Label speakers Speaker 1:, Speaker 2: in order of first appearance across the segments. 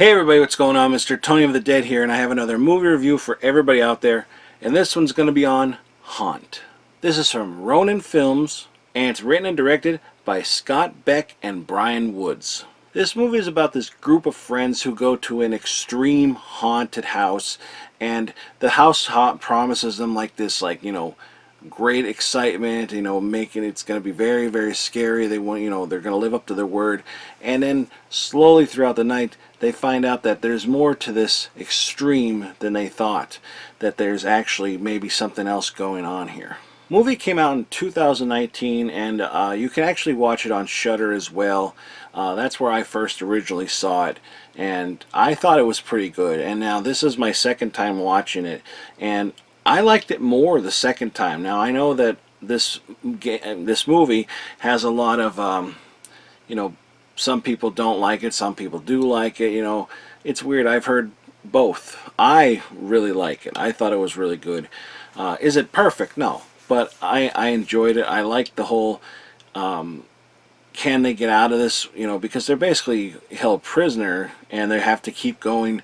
Speaker 1: Hey everybody, what's going on? Mr. Tony of the Dead here, and I have another movie review for everybody out there, and this one's going to be on Haunt. This is from Ronin Films, and it's written and directed by Scott Beck and Bryan Woods. This movie is about this group of friends who go to an extreme haunted house, and the house promises them great excitement, making it's going to be very, very scary. They want, they're going to live up to their word. And then slowly throughout the night, they find out that there's more to this extreme than they thought, that there's actually maybe something else going on here. Movie came out in 2019, and you can actually watch it on Shudder as well. That's where I first originally saw it, and I thought it was pretty good. And now this is my second time watching it, and I liked it more the second time. Now I know that this movie has a lot of some people don't like it, some people do like it. It's weird. I've heard both. I really like it. I thought it was really good. Is it perfect? No, but I enjoyed it. I liked the whole can they get out of this, because they're basically held prisoner and they have to keep going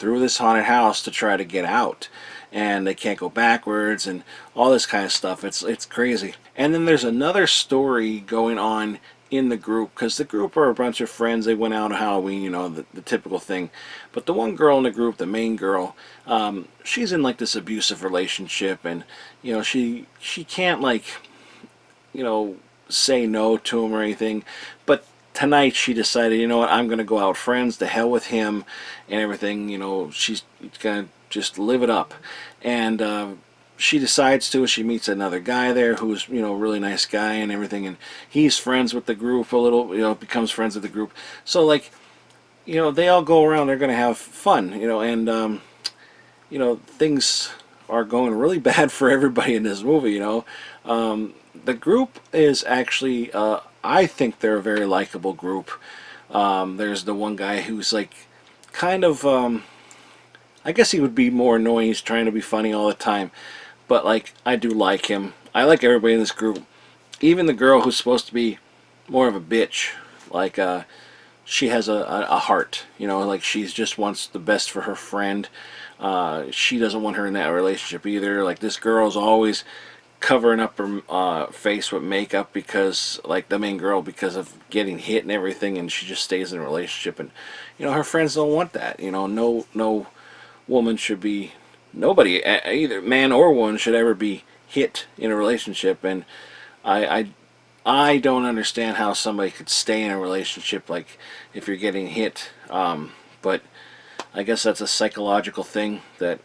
Speaker 1: through this haunted house to try to get out, and they can't go backwards and all this kind of stuff. It's crazy. And then there's another story going on in the group, because the group are a bunch of friends. They went out on Halloween, the typical thing. But the one girl in the group, the main girl, she's in like this abusive relationship, and she can't say no to him or anything. But tonight she decided, I'm going to go out friends, to hell with him and everything. She's going to just live it up. And she decides to. She meets another guy there who's, really nice guy and everything, and he's friends with the group a little, becomes friends with the group. So they all go around, they're going to have fun, and things are going really bad for everybody in this movie. The group is actually, I think they're a very likable group. There's the one guy who's kind of, I guess he would be more annoying. He's trying to be funny all the time, but I do like him. I like everybody in this group, even the girl who's supposed to be more of a bitch. She has a heart, she just wants the best for her friend. She doesn't want her in that relationship either. This girl's always covering up her face with makeup, because the main girl, because of getting hit and everything, and she just stays in a relationship. And her friends don't want that. No woman should be, nobody, either man or woman, should ever be hit in a relationship. And I don't understand how somebody could stay in a relationship if you're getting hit. But I guess that's a psychological thing that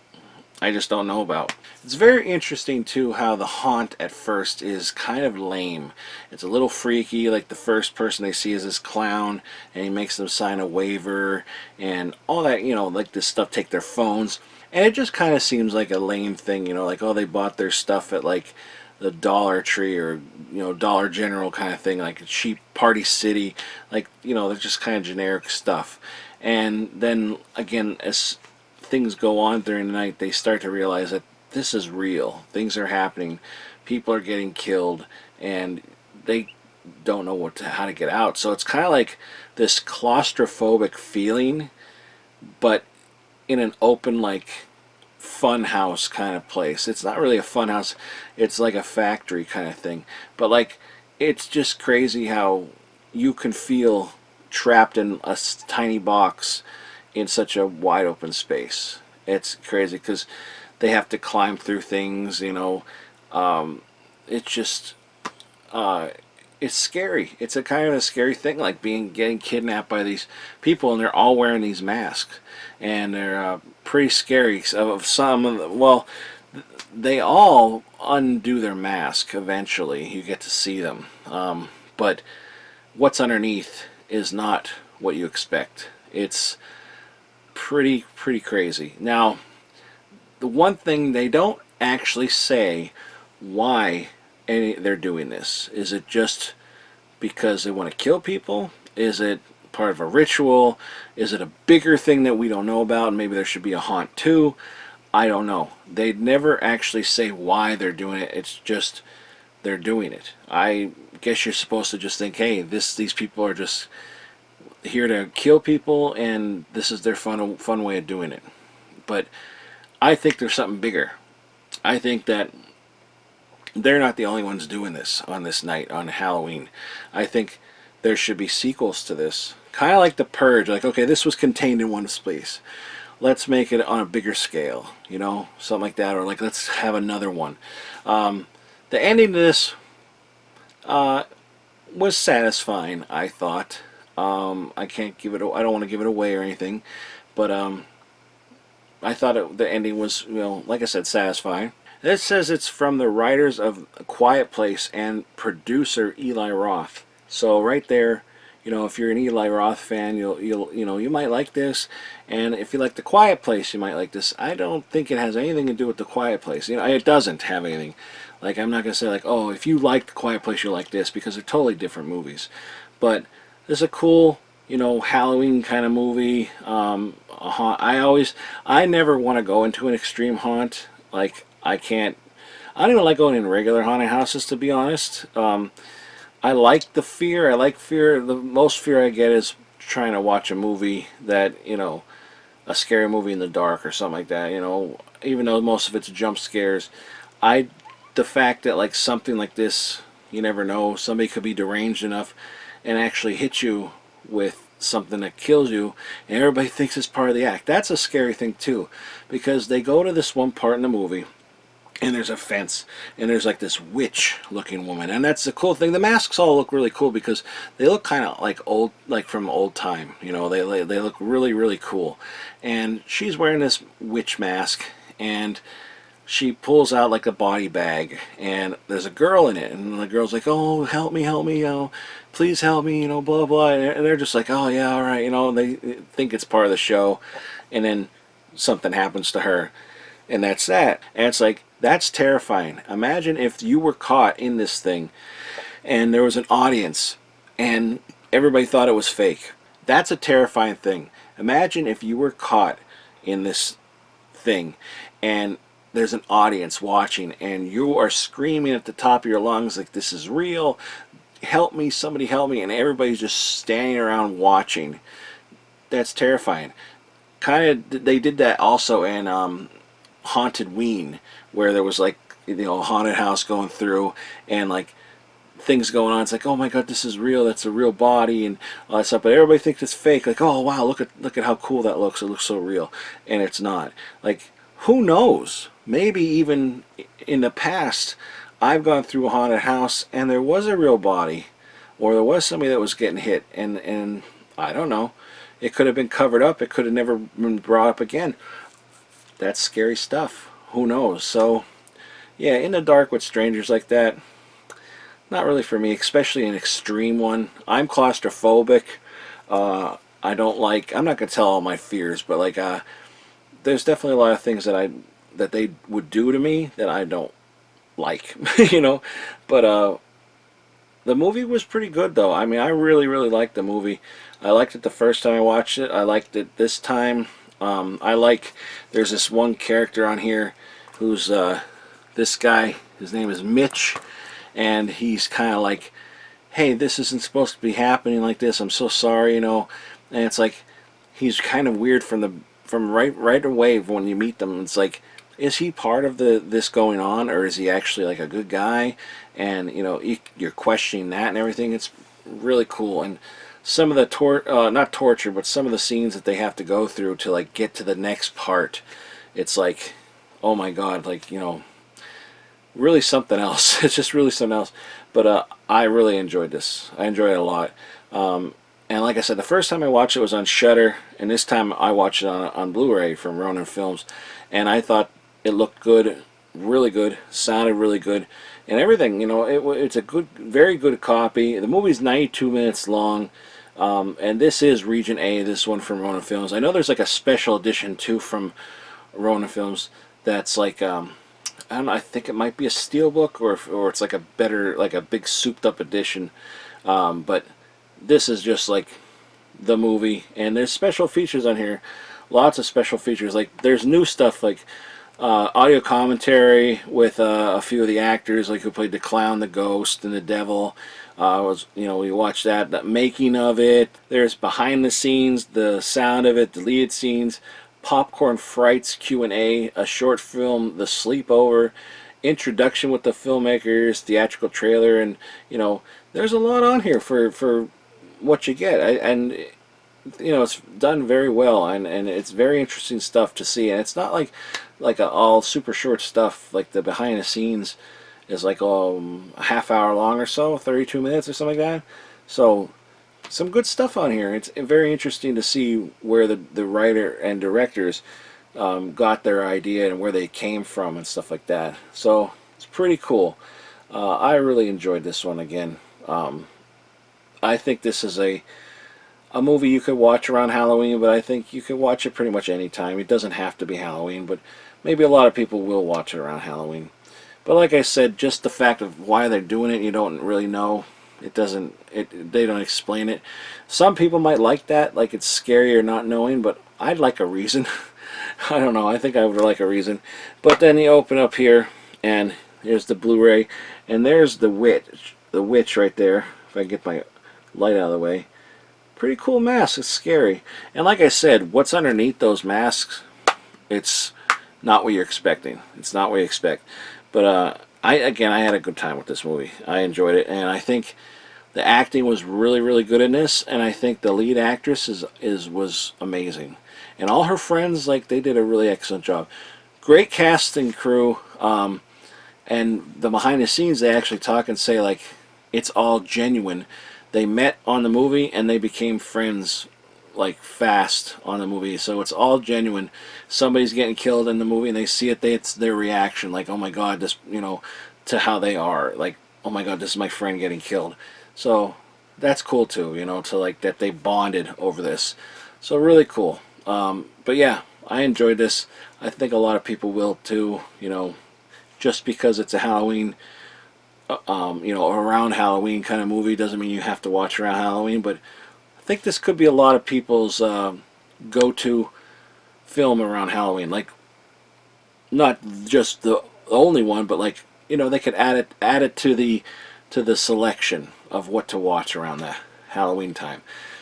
Speaker 1: I just don't know about. It's very interesting too how the haunt at first is kind of lame. It's a little freaky. The first person they see is this clown, and he makes them sign a waiver and all that, this stuff, take their phones. And it just kind of seems like a lame thing, oh, they bought their stuff at the Dollar Tree or Dollar General kind of thing, like a cheap Party City, they're just kind of generic stuff. And then again, as things go on during the night, they start to realize that this is real. Things are happening. People are getting killed, and they don't know how to get out. So it's kind of like this claustrophobic feeling, but in an open, fun house kind of place. It's not really a fun house. It's like a factory kind of thing. But it's just crazy how you can feel trapped in a tiny box in such a wide open space. It's crazy because they have to climb through things, it's just it's scary. It's a kind of a scary thing, getting kidnapped by these people, and they're all wearing these masks, and they're pretty scary. Well, they all undo their mask eventually. You get to see them, but what's underneath is not what you expect. It's pretty crazy. Now, the one thing they don't actually say why they're doing this. Is it just because they want to kill people? Is it part of a ritual? Is it a bigger thing that we don't know about, and maybe there should be a haunt too? I don't know. They never actually say why they're doing it. It's just they're doing it. I guess you're supposed to just think, hey, these people are just here to kill people, and this is their fun way of doing it. But I think there's something bigger. I think that they're not the only ones doing this on this night on Halloween. I think there should be sequels to this. Kind of like The Purge. Like, okay, this was contained in one space. Let's make it on a bigger scale, you know, something like that. Or like, let's have another one. The ending to this was satisfying, I thought. I can't give it. I don't want to give it away or anything, but I thought the ending was, you know, like I said, satisfying. It says it's from the writers of A Quiet Place and producer Eli Roth. So right there, you know, if you're an Eli Roth fan, you might like this, and if you like The Quiet Place, you might like this. I don't think it has anything to do with The Quiet Place. You know, it doesn't have anything. Like, I'm not gonna say like, oh, if you like The Quiet Place, you'll like this, because they're totally different movies. But this is a cool, you know, Halloween kind of movie. A haunt. I never want to go into an extreme haunt. Like, I don't even like going in regular haunted houses, to be honest. I like the fear. I like fear. The most fear I get is trying to watch a movie that, you know, a scary movie in the dark or something like that, you know, even though most of it's jump scares. The fact that, like, something like this, you never know, somebody could be deranged enough and actually hit you with something that kills you, and everybody thinks it's part of the act. That's a scary thing too, because they go to this one part in the movie, and there's a fence, and there's like this witch looking woman, and that's the cool thing. The masks all look really cool because they look kind of like old, like from old time, you know. They look really, really cool, and she's wearing this witch mask, and she pulls out like a body bag, and there's a girl in it, and the girl's like, oh, help me, you know, please help me, you know, blah blah, and they're just like, oh yeah, all right, you know, and they think it's part of the show, and then something happens to her, and that's that. And it's like, that's terrifying. Imagine if you were caught in this thing and there was an audience and everybody thought it was fake. That's a terrifying thing. Imagine if you were caught in this thing and there's an audience watching and you are screaming at the top of your lungs like, this is real, help me, somebody help me, and everybody's just standing around watching. That's terrifying. Kind of, they did that also in Haunted Ween, where there was like, you know, a haunted house going through and like things going on. It's like, oh my god, this is real, that's a real body and all that stuff, but everybody thinks it's fake. Like, oh wow, look at how cool that looks, it looks so real, and it's not. Like, who knows, maybe even in the past I've gone through a haunted house and there was a real body, or there was somebody that was getting hit, and I don't know, it could have been covered up, it could have never been brought up again. That's scary stuff. Who knows? So yeah, in the dark with strangers like that, not really for me, especially an extreme one. I'm claustrophobic. I don't like, I'm not gonna tell all my fears, but like there's definitely a lot of things that they would do to me that I don't like, you know. But the movie was pretty good though. I mean, I really, really liked the movie. I liked it the first time I watched it. I liked it this time. There's this one character on here who's this guy, his name is Mitch, and he's kind of like, hey, this isn't supposed to be happening like this, I'm so sorry, you know. And it's like, he's kind of weird from right away when you meet them. It's like, is he part of this going on, or is he actually like a good guy? And you know, you're questioning that and everything. It's really cool. And some of the not torture, but some of the scenes that they have to go through to like get to the next part, it's like, oh my god, like, you know, really something else. It's just really something else. But I really enjoyed this. I enjoyed it a lot. And like I said, the first time I watched it was on Shudder, and this time I watched it on Blu-ray from Ronin Films, and I thought it looked good, really good, sounded really good, and everything. You know, it's a good, very good copy. The movie's 92 minutes long. And this is Region A, this one from Ronin Films. I know there's like a special edition too from Ronin Films that's like, I don't know, I think it might be a steelbook, or it's like a better, like a big souped up edition. But this is just like the movie, and there's special features on here, lots of special features. Like, there's new stuff, like audio commentary with a few of the actors, like who played the clown, the ghost, and the devil. We watched that, the making of it. There's behind the scenes, the sound of it, deleted scenes, popcorn frights Q&A, a short film, The Sleepover, introduction with the filmmakers, theatrical trailer, and there's a lot on here for what you get. And it's done very well, and it's very interesting stuff to see. And it's not like all super short stuff. Like the behind the scenes is like a half hour long or so, 32 minutes or something like that. So some good stuff on here. It's very interesting to see where the writer and directors got their idea and where they came from and stuff like that. So it's pretty cool. I really enjoyed this one again. I think this is a movie you could watch around Halloween, but I think you could watch it pretty much any time. It doesn't have to be Halloween, but maybe a lot of people will watch it around Halloween. But like I said, just the fact of why they're doing it, you don't really know. They don't explain it. Some people might like that, like it's scary or not knowing, but I'd like a reason. I don't know, I think I would like a reason. But then you open up here, and here's the Blu-ray, and there's the witch right there, if I can get my light out of the way. Pretty cool mask. It's scary. And like I said, what's underneath those masks, it's not what you're expecting. It's not what you expect. But I had a good time with this movie. I enjoyed it, and I think the acting was really, really good in this. And I think the lead actress was amazing, and all her friends, like, they did a really excellent job. Great cast and crew. And the behind the scenes, they actually talk and say like it's all genuine. They met on the movie and they became friends like fast on the movie, so it's all genuine. Somebody's getting killed in the movie and they see it, it's their reaction, like, oh my god, this, to how they are, like, oh my god, this is my friend getting killed. So that's cool too, to like that they bonded over this. So really cool. But yeah, I enjoyed this. I think a lot of people will too, just because it's a Halloween around Halloween kind of movie doesn't mean you have to watch around Halloween, but I think this could be a lot of people's go-to film around Halloween. Like, not just the only one, but like, they could add it to the selection of what to watch around the Halloween time.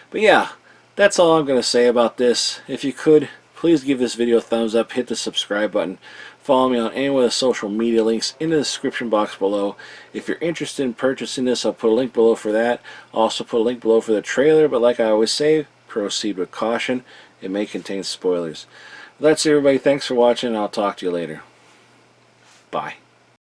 Speaker 1: But yeah, that's all I'm going to say about this. If you could, please give this video a thumbs up, hit the subscribe button. Follow me on any of the social media links in the description box below. If you're interested in purchasing this, I'll put a link below for that. I'll also put a link below for the trailer, but like I always say, proceed with caution. It may contain spoilers. That's it, everybody. Thanks for watching, and I'll talk to you later. Bye.